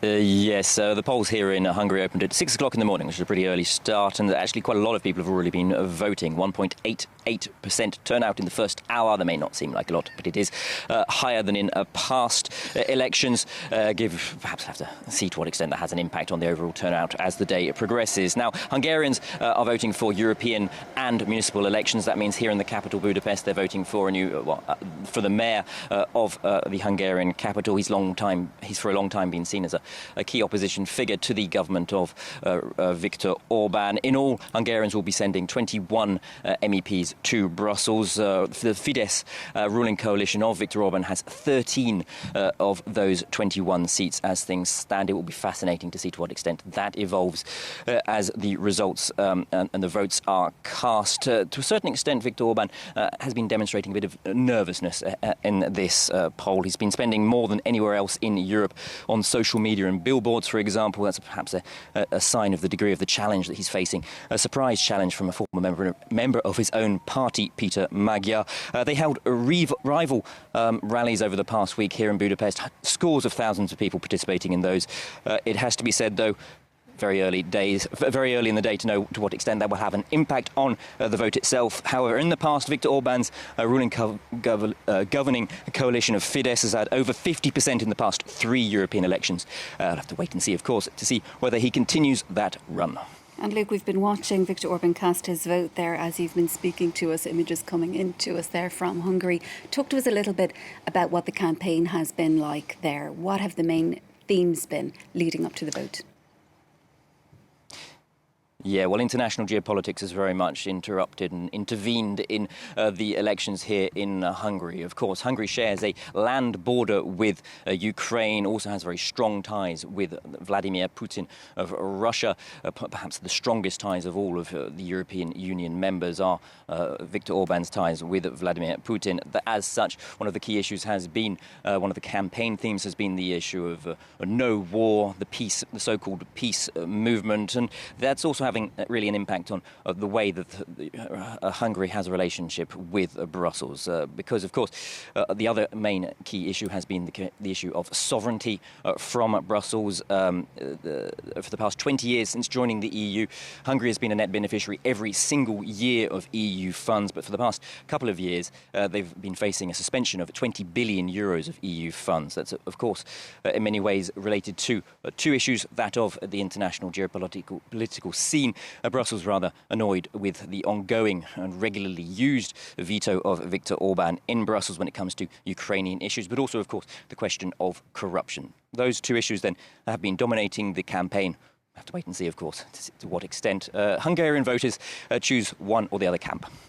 Yes, the polls here in Hungary opened at 6 o'clock in the morning, which is a pretty early start, and actually quite a lot of people have already been voting. 1.88% turnout in the first hour. That may not seem like a lot, but it is higher than in past elections. Perhaps have to see to what extent that has an impact on the overall turnout as the day progresses. Now, Hungarians are voting for European and municipal elections. That means here in the capital, Budapest, they're voting for a new, for the mayor of the Hungarian capital. He's for a long time been seen as a key opposition figure to the government of Viktor Orban. In all, Hungarians will be sending 21 MEPs to Brussels. The Fidesz ruling coalition of Viktor Orban has 13 of those 21 seats as things stand. It will be fascinating to see to what extent that evolves as the results and the votes are cast. To a certain extent, Viktor Orban has been demonstrating a bit of nervousness in this poll. He's been spending more than anywhere else in Europe on social media and billboards, for example. That's perhaps a sign of the degree of the challenge that he's facing. A surprise challenge from a former member of his own party, Peter Magyar. They held rival rallies over the past week here in Budapest. Scores of thousands of people participating in those. It has to be said, though, very early in the day to know to what extent that will have an impact on the vote itself. However, in the past, Viktor Orban's ruling governing coalition of Fidesz has had over 50% in the past 3 European elections. I'll have to wait and see, of course, to see whether he continues that run. And Luke, we've been watching Viktor Orban cast his vote there as you've been speaking to us, images coming into us there from Hungary. Talk to us a little bit about what the campaign has been like there. What have the main themes been leading up to the vote? Yeah, well, international geopolitics has very much interrupted and intervened in the elections here in Hungary. Of course, Hungary shares a land border with Ukraine, also has very strong ties with Vladimir Putin of Russia. Perhaps the strongest ties of all of the European Union members are Viktor Orban's ties with Vladimir Putin. As such, one of the key issues has been, one of the campaign themes has been the issue of no war, the so-called peace movement, and that's also having really an impact on the way that Hungary has a relationship with Brussels. Because, of course, the other main key issue has been the issue of sovereignty from Brussels. For the past 20 years since joining the EU, Hungary has been a net beneficiary every single year of EU funds. But for the past couple of years, they've been facing a suspension of 20 billion euros of EU funds. That's, of course, in many ways related to two issues, that of the international geopolitical scene. Brussels rather annoyed with the ongoing and regularly used veto of Viktor Orban in Brussels when it comes to Ukrainian issues, but also, of course, the question of corruption. Those two issues then have been dominating the campaign. We have to wait and see, of course, to what extent Hungarian voters choose one or the other camp.